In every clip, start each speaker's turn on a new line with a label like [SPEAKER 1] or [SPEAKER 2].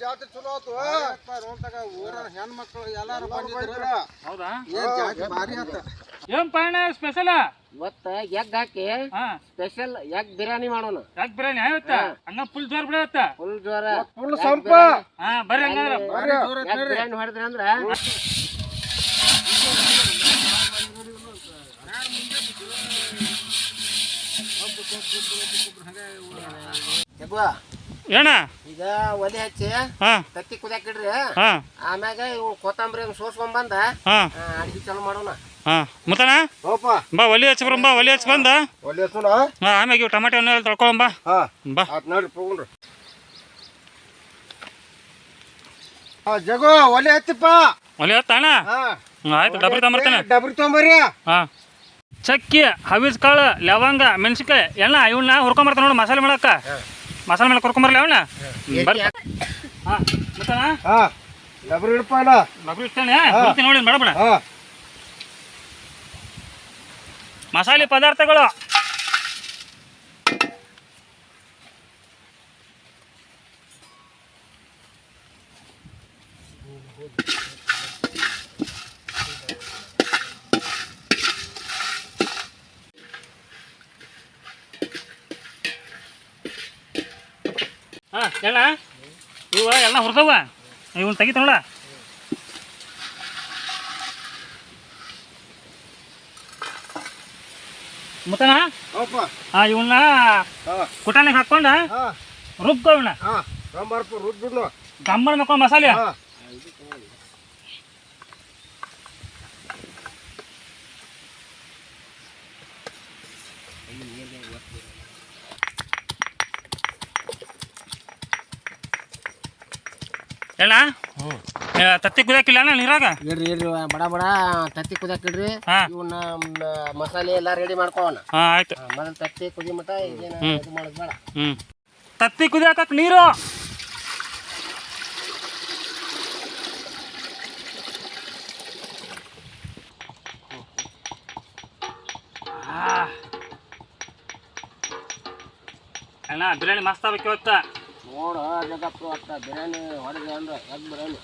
[SPEAKER 1] ಜಾತ್ರೆ ಚಲೋ ಆತು ನೋಡ್ತಾಗ ಊರ ಹೆಣ್ಮಕ್ಳು ಎಲ್ಲಾರು ಬಂದಿದ್ರ.
[SPEAKER 2] ಹೌದಾ?
[SPEAKER 1] ಜಾತ್ರೆ ಭಾರಿ ಆತ.
[SPEAKER 2] ಏನ್ ಪಯಣ ಸ್ಪೆಷಲ್
[SPEAKER 3] ಇವತ್ತ ಎಗ್ ಹಾಕಿ ಸ್ಪೆಷಲ್ ಎಗ್ ಬಿರಿಯಾನಿ ಮಾಡೋಣ.
[SPEAKER 2] ಎಗ್ ಬಿರಿಯಾನಿ ಇವತ್ತ ಹಂಗ ಫುಲ್ ಜೋರ್ ಬಿಡತ್ತ.
[SPEAKER 3] ಫುಲ್ ಜೋರ
[SPEAKER 1] ಫುಲ್ ಸಂಪ.
[SPEAKER 2] ಬರ್ರಿ ಹಂಗಾರ
[SPEAKER 3] ಎಗ್ ಬಿರಿಯಾನಿ ಹೊಡೆದ್ರಿ ಅಂದ್ರ
[SPEAKER 2] ಏನ
[SPEAKER 3] ಈಗ ಒಲೆ ಹಚ್ಚಿ ತತ್ತಿ ಕುದಿಯಾಕ ಇಡ್ರಿ. ಆಮ್ಯಾಗ ಇವ್ ಕೊತ್ತಂಬರಿ ಸೋಸ್ಕೊಂಡ್ ಬಂದ ಅಡಿಗೆ ಚಾಲು ಮಾಡೋಣ.
[SPEAKER 2] ಮುತ್ತಣ ಬಾ ಒಲಿ ಹಚ್ಚ ಬರಂಬ. ಒಲಿ ಹಚ್ಚ ಬಂದ ಆಮ್ಯಾಗ ಇವ್ ಟಮಾಟೆ ಹಣ್ಣು ತೊಳ್ಕೊಳಂಬ. ಬಾ
[SPEAKER 1] ನೋಡ್ರಿ ತಗೊಂಡ್ರಿ. ಜಗೋ ಒಲೆ ಹತ್ತಿಪ್ಪ.
[SPEAKER 2] ಒಲಿ ಹತ್ತಣ ಆಯ್ತು. ಡಬ್ರಿ ತಗೊಂಬರ್ತೇನೆ.
[SPEAKER 1] ಡಬ್ರಿ ತಗೊಂಬರ್ರಿ.
[SPEAKER 2] ಚಕ್ಕಿ ಹವಿಜ್ ಕಾಳು ಲವಂಗ ಮೆಣಸಿನ್ಕಾಯಿ ಎಣ್ಣ ಇವನ್ನ ಹುರ್ಕೊಂಬರ್ತಾನೆ ನೋಡಿ ಮಸಾಲೆ ಮಾಡಕ್ಕ. ಮಸಾಲೆ ಮಾಡಕ್ಕೆ ಹುರ್ಕೊಂಬರ್ಲಿ ಅವನ್ನ. ಬರ್ರಿ ಮುತ್ತಣ
[SPEAKER 1] ಡಬ್ರಿ ಇಡಪ್ಪ.
[SPEAKER 2] ಡಬ್ರಿ ಇಡ್ತಾನೆ ನೋಡಿ ಬೇಡ ಬೇಡ. ಮಸಾಲೆ ಪದಾರ್ಥಗಳು ಎಣ್ಣ ಇವ ಎಲ್ಲ ಹುರ್ದವ. ಇವನ್ ತೆಗಿತ ನೋಡ. ಮುತ್ತಣ ಇವನ್ನ ಕುಟಾನಿಗೆ ಹಾಕೊಂಡ ರುಬ್ಕೋ. ಇವನ್ನ ಗಮ್ಮನ ಮಕ್ಕೊಂಡು ಮಸಾಲೆ ಎಣ್ಣ ತತ್ತಿ ಕುದಿಯಾಕಿಲ್ಲ ಅಣ್ಣ ನೀರಾಗ.
[SPEAKER 3] ಇಡ್ರಿ ಇಡ್ರಿ ಬಡ ಬಡ ತತ್ತಿ ಕುದಿಯಾಕ ಇಡ್ರಿ. ಇವನ್ನ ಮಸಾಲೆ ಎಲ್ಲ ರೆಡಿ ಮಾಡ್ಕೊಳ್ಳೋಣ.
[SPEAKER 2] ಆಯ್ತು.
[SPEAKER 3] ಮೊದಲು ತತ್ತಿ ಕುದಿ ಮಟ ಇದೇನ ಇದು ಮಾಡೋದು ಬೇಡ.
[SPEAKER 2] ತತ್ತಿ ಕುದಿಯಾಕ ನೀರು ಅಣ್ಣ. ಬಿರಿಯಾನಿ ಮಸ್ತ್ ಆಗ್ಬೇಕು ಇವತ್ತ.
[SPEAKER 3] ನೋಡ ಜಗಪ್ಪು ಅತ್ತ ಬಿರಿಯಾನಿ ಹೊಡೆದ ಅಂದ್ರೆ ಎಗ್ ಬಿರಿಯಾನಿ.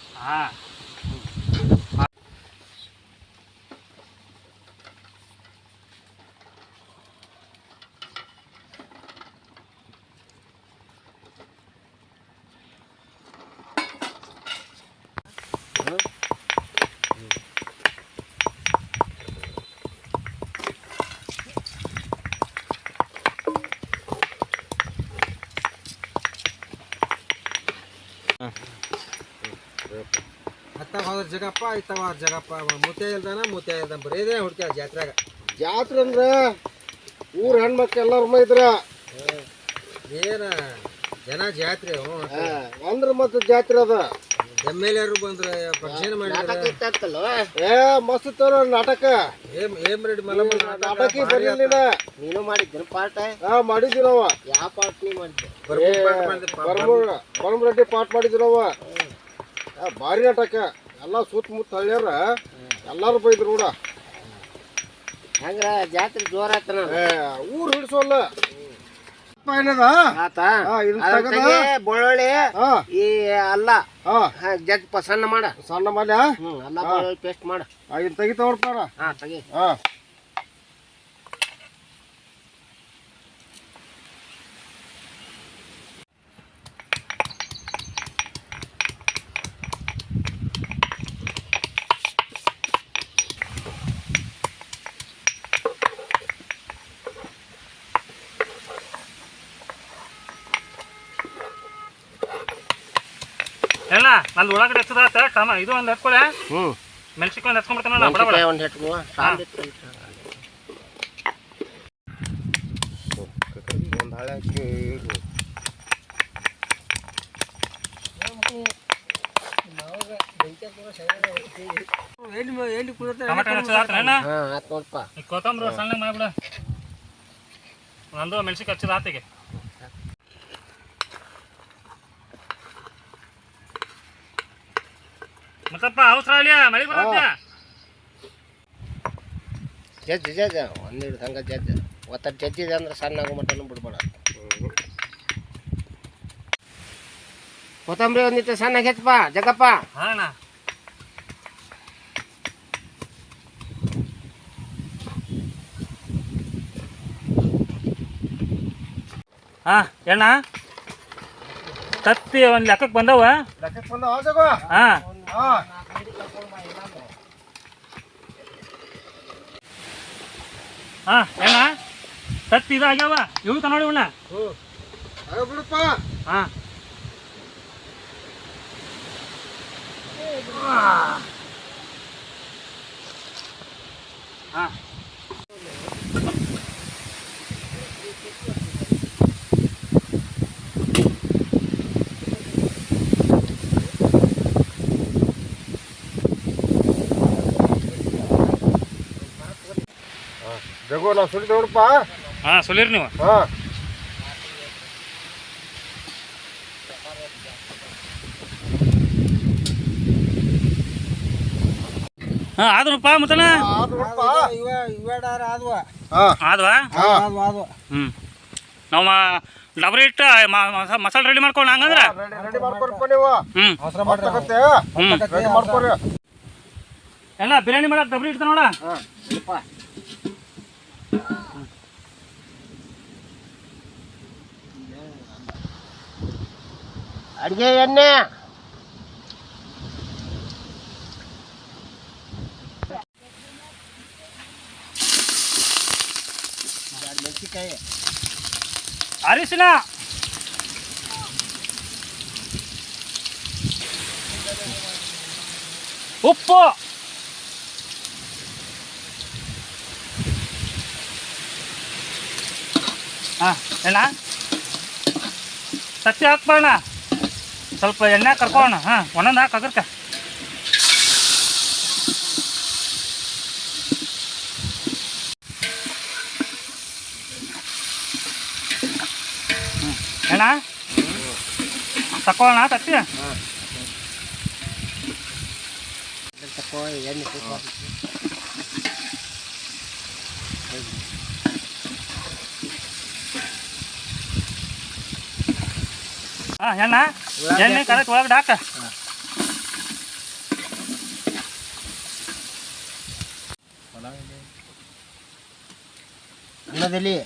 [SPEAKER 1] ಜಗಪ್ಪ ಆಯ್ತವ ಜಗಪ್ಪ ಮುತ್ತೆ ಇಲ್ದಾನ ಮುತ್ತೆ ಇಲ್ದ ಬರೀದೇ ಹುಡ್ಕ್ಯಾರ ಜಾತ್ರೆಗ. ಜಾತ್ರೆ ಅಂದ್ರ ಊರ ಹೆಣ್ಮಕ್ಳು ಎಲ್ಲಾರು ಇದ್ರ ಏನ ಜನ ಜಾತ್ರೆ ಅಂದ್ರ ಮತ್ತ ಜಾತ್ರೆ ಅದ. ಎಮ್ಮೆಲ್ಯಾರು ಬಂದ್ರ ಫಂಕ್ಷನ್ ಮಾಡಿದ್ರ ಮಸ್ತ್ ನಾಟಕ. ಏನ್ ರೆಡಿ ನಾಟಕ ಬರ್ಲಿಲ್ಲ.
[SPEAKER 3] ನೀನು ಮಾಡಿದ್ದ ಪಾಠ
[SPEAKER 1] ಮಾಡಿದ್ವಿ ನಾವ.
[SPEAKER 3] ಯಾವ ಪಾಠ ನೀ ಮಾಡಿದ್ದೆ?
[SPEAKER 1] ಬರಮರೆಡ್ಡಿ ಪಾಠ ಮಾಡಿದ್ವಿ ನಾವ. ಭಾರಿ ನಾಟಕ. ಎಲ್ಲ ಸುತ್ತಮುತ್ತ ಹಳ್ಳ್ಯಾರ ಎಲ್ಲಾರು ಬೈದ್ರು ನೋಡ.
[SPEAKER 3] ಹಂಗ್ರ ಜಾತ್ರೆ ಜೋರ ಆತನ.
[SPEAKER 1] ಊರ್ ಹಿಡ್ಸೋಲ್ಲ
[SPEAKER 3] ಬೆಳ್ಳುಳ್ಳಿ ಈ ಅಲ್ಲ ಜಗ್ ಸಣ್ಣ ಮಾಡ.
[SPEAKER 1] ಸಣ್ಣ ಮಾಡ
[SPEAKER 3] ಅಲ್ಲ ಬೆಳ್ಳುಳ್ಳಿ ಪೇಸ್ಟ್ ಮಾಡ.
[SPEAKER 1] ಇದನ್ನ ತೆಗಿತಾ ಹೊಡ್ತಾರ.
[SPEAKER 3] ತೆಗಿ.
[SPEAKER 2] ಎಲ್ಲ ನಂದು ಒಳಗಡೆ ಹಚ್ಚದಾತ ಟಮ ಇದು ಒಂದು ಹಚ್ಕೊಳೆ. ಮೆಣಸಿನ್ಕಾಯಿ ಒಂದು ಹಚ್ಕೊಂಡ್ಬಿಡ್ತಾನೆ. ಬಡ ಬಡ
[SPEAKER 3] ಒಂದು ಹೆಟ್ಕೋ
[SPEAKER 1] ಒಂದು ಹಳಕ್ಕೆ
[SPEAKER 2] ಟಮಾಟೆ ಹಚ್ಚದಾತಣ್ಣ.
[SPEAKER 3] ನೋಡಪ್ಪ
[SPEAKER 2] ಕೊತ್ತಂಬರಿ ಸಣ್ಣ ಮಾಡ್ಬಿಡ. ನಂದು ಮೆಣಸಿನ್ಕಾಯಿ ಹಚ್ಚದಾತಿಗೆ. ಮತ್ತಪ್ಪ ಅವಸರ ಅಲ್ಲಿ ಮಳೆ ಬರತ್ತೆ.
[SPEAKER 3] ಜಜ್ಜ ಒಂದಿಡು ಹಂಗ ಜಜ್ಜ ಒತ್ತಟ್ಟು ಜಜ್ಜಿದೆ ಅಂದ್ರೆ ಸಣ್ಣ ಆಗೋ ಮಟನು ಬಿಡ್ಬೇಡ. ಕೊತ್ತಂಬರಿ ಒಂದಿಟ್ಟು ಸಣ್ಣ ಹೆಚ್ಚಪ್ಪ ಜಗಪ್ಪ.
[SPEAKER 2] ಹಾಂ ಅಣ್ಣ. ಹಾಂ ಎಣ್ಣ ತತ್ತಿ ಒಂದು ಲೆಕ್ಕಕ್ಕೆ ಬಂದವ.
[SPEAKER 1] ಲೆಕ್ಕಕ್ಕೆ ಬಂದ ಜಗ.
[SPEAKER 2] ಹಾಂ
[SPEAKER 1] ಹಾಂ
[SPEAKER 2] ಹಾಂ ಎಣ್ಣ ತತ್ತಿ ಇದಾಗ್ಯಾವ ಇಳ್ಕ ನೋಡಿ ಇವಣ್ಣ.
[SPEAKER 1] ಆಗ ಬಿಡಪ್ಪ.
[SPEAKER 2] ಹಾಂ ಹಾಂ
[SPEAKER 1] ಜಗು ನಾವು ಸುಳಿದು ನೋಡಪ್ಪ.
[SPEAKER 2] ಹಾಂ ಸುಲೀರಿ ನೀವು.
[SPEAKER 1] ಹಾಂ
[SPEAKER 2] ಹಾಂ ಆದ್ರಪ್ಪ ಮತ್ತಣ್ಣ
[SPEAKER 1] ಇವೇಡಾರ ಆದ್ವ.
[SPEAKER 2] ಆದ್ವಾ.
[SPEAKER 1] ಆದ್ವ ಆದ್ವ.
[SPEAKER 2] ಹ್ಞೂ ನಾವು ಡಬ್ರಿ ಇಟ್ಟು ಮಸಾಲೆ ರೆಡಿ ಮಾಡ್ಕೊಂಡು ಹಂಗಂದ್ರೆ.
[SPEAKER 1] ರೆಡಿ ಮಾಡ್ಕೊರಪ್ಪ ನೀವು.
[SPEAKER 2] ಹ್ಞೂ
[SPEAKER 1] ಅವಸರ ಮಾಡ್ತಕತ್ತೆ.
[SPEAKER 2] ಹ್ಞೂ
[SPEAKER 1] ರೆಡಿ ಮಾಡ್ಕೊರಿ.
[SPEAKER 2] ಎಲ್ಲ ಬಿರಿಯಾನಿ ಮಾಡಕ್ಕೆ ಡಬ್ರಿ ಇಡ್ತಾನೆ ನೋಡ.
[SPEAKER 3] ಹಾಂ ಇಲ್ಲಪ್ಪ. ಅಡಿಗೆ ಎಣ್ಣೆ ಮೆಣಸಿಕಾಯಿ
[SPEAKER 2] ಅರಿಶಿನ ಉಪ್ಪು ಹಾಂ ಎಣ್ಣ ಸತ್ಯ ಹಾಕ್ಬೋಣ ಸ್ವಲ್ಪ ಎಣ್ಣೆ ಕರ್ಕೋಣ. ಹಾಂ ಒಂದೊಂದು ಹಾಕಿ ಅಗರ್ಕ. ಎಣ್ಣ ತಕೊಳ್ಳೋಣ ತತ್ತಿ.
[SPEAKER 3] ತಕೋ ಎಣ್ಣೆ ತಕೋ.
[SPEAKER 2] ಹಾಂ ಎಣ್ಣೆ ಕರೆಕ್ಟ್ ಒಳಗಡೆ ಹಾಕ.
[SPEAKER 3] ಅನ್ನದಲ್ಲಿ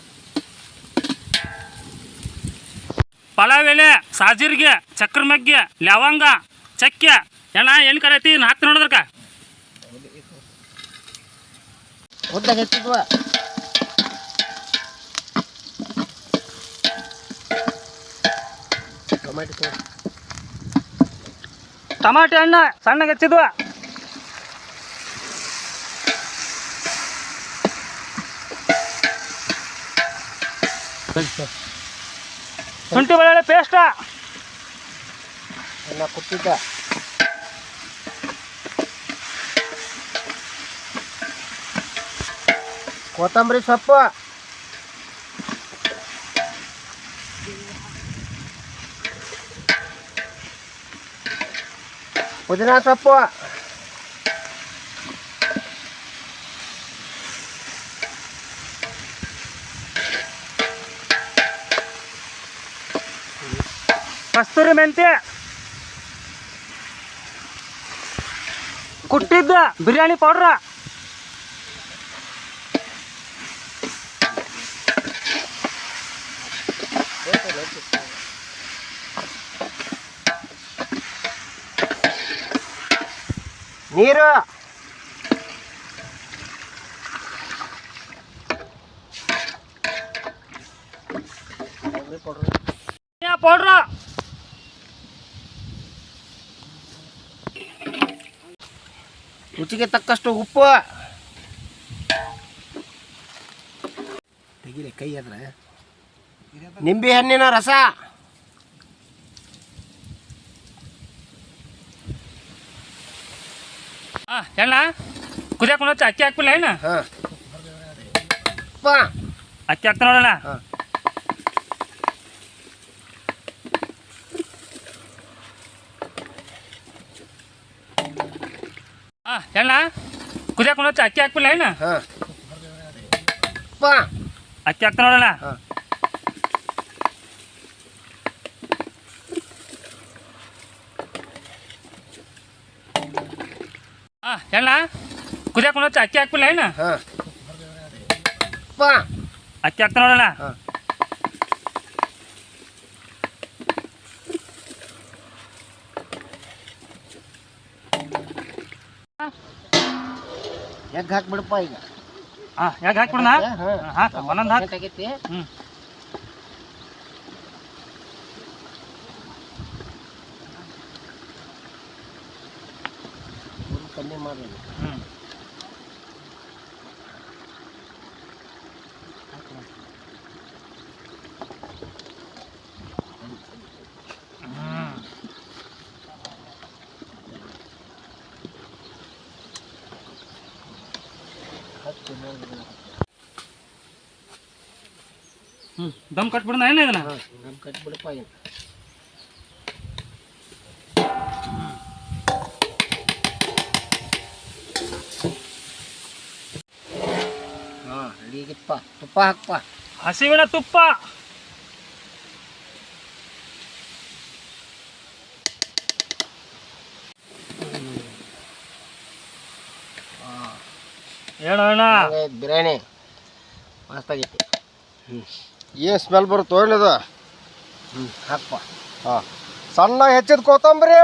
[SPEAKER 2] ಪಲಾವ್ ಎಲೆ, ಸಾಜೀರಿಗೆ, ಚಕ್ರ ಮಗ್ಗೆ, ಲವಂಗ, ಚಕ್ಕೆ ಎಣ್ಣ ಎಣ್ಣೆ ಕರೈತಿ ಹಾಕ್ತಿ ನೋಡಿದ್ರಕ.
[SPEAKER 3] ಉದ್ದಾಗ ಹೆಚ್ಚಿದ್ವ. ಟೊಮೆಟೊ
[SPEAKER 2] ಟಮಾಟೆ ಹಣ್ಣು ಸಣ್ಣಗೆ ಹೆಚ್ಚಿದ್ವ. ಶುಂಠಿ ಬೆಳ್ಳುಳ್ಳಿ ಪೇಸ್ಟ
[SPEAKER 3] ಎಲ್ಲ ಕುಟ್ಟಿದ್ದ. ಕೊತ್ತಂಬರಿ ಸೊಪ್ಪು ಪುದೀನ ಸೊಪ್ಪು
[SPEAKER 2] ಕಸ್ತೂರಿ ಮೆಂತ್ಯ ಕುಟ್ಟಿದ್ದ ಬಿರಿಯಾನಿ ಪೌಡ್ರ
[SPEAKER 3] ನೀರು
[SPEAKER 2] ಪೌಡ್ರ
[SPEAKER 3] ರುಚಿಗೆ ತಕ್ಕಷ್ಟು ಉಪ್ಪು ತೆಗಿರಿ ಕೈ ಅದ್ರ ನಿಂಬೆ ಹಣ್ಣಿನ ರಸ
[SPEAKER 2] ಎಣ್ಣ ಕುದಿಯಾಕೊಂಡು ಹೊತ್ತು ಅಕ್ಕಿ ಹಾಕ್ಬಿಲ್ಲ ಏನು
[SPEAKER 3] ಹಾಂ
[SPEAKER 2] ಅಕ್ಕಿ ಹಾಕ್ತಾ ನೋಡೋಣ
[SPEAKER 3] ಹಾಂ
[SPEAKER 2] ಎಣ್ಣ ಕುದಿಯಾಕೊಂಡು ಹೊತ್ತು ಅಕ್ಕಿ ಹಾಕ್ಬಿಲ್ಲ ಏನು
[SPEAKER 3] ಹಾಂ
[SPEAKER 2] ಅಕ್ಕಿ ಹಾಕ್ತಾ ನೋಡೋಣ
[SPEAKER 3] ಹಾಂ
[SPEAKER 2] ಎಣ್ಣ ಕುದಿಯಾಕ ನೋಡ್ತಿ ಅಕ್ಕಿ ಹಾಕ್ಬಿಲ್ಲ ಏನು
[SPEAKER 3] ಹಾಂ ಪಾ
[SPEAKER 2] ಅಕ್ಕಿ ಹಾಕ್ತಾ ನೋಡೋಣ
[SPEAKER 3] ಹಾಂ ಎಗ್ ಹಾಕ್ಬಿಡಪ್ಪ ಈಗ
[SPEAKER 2] ಹಾಂ ಯಾಕೆ ಹಾಕ್ಬಿಡೋಣ ಹಾಕ ಒಂದೊಂದು ಹಾಕಿ
[SPEAKER 3] ಆಗೈತಿ
[SPEAKER 2] ಹ್ಞೂ
[SPEAKER 3] ಕಮ್ಮಿ ಮಾಡಿ
[SPEAKER 2] ಹ್ಞೂ ಹ್ಞೂ ದಮ್ ಕಟ್ಬಿಡೋಣ ಏನು ಇದನ್ನ
[SPEAKER 3] ನಮ್ಮ ಕಟ್ಬಿಡಪ್ಪ ಈಗ ಹಾಂ ರೆಡಿ ಆಗಿಪ್ಪ ತುಪ್ಪ ಹಾಕಪ್ಪ
[SPEAKER 2] ಹಸಿವಿನ ತುಪ್ಪ ಹೇಳೋಣ
[SPEAKER 3] ಬಿರಿಯಾನಿ ಮಸ್ತಾಗೈತಿ
[SPEAKER 1] ಏನು ಸ್ಮೆಲ್ ಬರುತ್ತೋ ಏನದ
[SPEAKER 3] ಹಾಕಪ್ಪ
[SPEAKER 1] ಹಾಂ ಸಣ್ಣಗೆ ಹೆಚ್ಚಿದ ಕೊತ್ತಂಬರಿ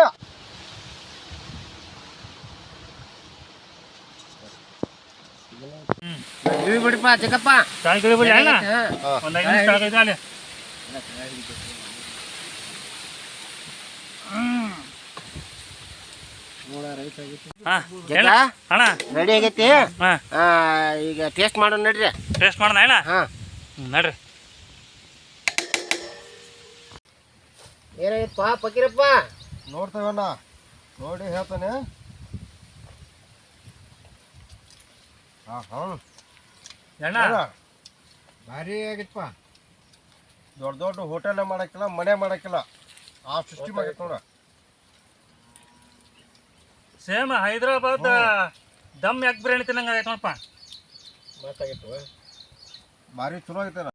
[SPEAKER 3] ಇವಿ ಬಿಡಪ್ಪ ಚಿಕ್ಕಪ್ಪ
[SPEAKER 2] ಕಾಯಿ ಕಡಿ ಬಿಡಿ ಅಣ್ಣ
[SPEAKER 3] ಹಾಂ
[SPEAKER 2] ಒಂದು 5 ನಿಮಿಷ ಆಗೈತೆ ಅಲ್ಲಿ ಹಾಂ ಹೇಳ ಅಣ್ಣ
[SPEAKER 3] ರೆಡಿ ಆಗೈತಿ
[SPEAKER 2] ಹಾಂ
[SPEAKER 3] ಈಗ ಟೇಸ್ಟ್ ಮಾಡೋಣ ನಡ್ರಿ
[SPEAKER 2] ಟೇಸ್ಟ್ ಮಾಡೋಣ ಅಣ್ಣ
[SPEAKER 3] ಹಾಂ
[SPEAKER 2] ನಡ್ರಿ
[SPEAKER 3] ಏನಾಗಿತ್ತಪ್ಪ ಪಕೀರಪ್ಪ
[SPEAKER 1] ನೋಡ್ತೇವಣ್ಣ ನೋಡಿ ಹೇಳ್ತಾನೆ ಹಾಂ ಹಾಂ
[SPEAKER 2] ಅಣ್ಣ
[SPEAKER 1] ಭಾರಿ ಆಗಿತ್ತಪ್ಪ ದೊಡ್ಡ ದೊಡ್ಡ ಹೋಟೆಲ್ ಮಾಡಕ್ಕಿಲ್ಲ ಮನೆ ಮಾಡಕ್ಕಿಲ್ಲ ಆ ಸೃಷ್ಟಿ ಮಾಡೈತೆ ನೋಡ
[SPEAKER 2] ಸೇಮ್ ಹೈದ್ರಾಬಾದ್ ದಮ್ ಯಾಕೆ ಬಿರಿಯಾನಿ ತಿನ್ನಂಗೆ ಆಗೈತೆ ನೋಡಪ್ಪ
[SPEAKER 3] ಮಸ್ತಾಗಿತ್ತು
[SPEAKER 1] ಭಾರಿ ಚಲೋ ಆಗೈತೆ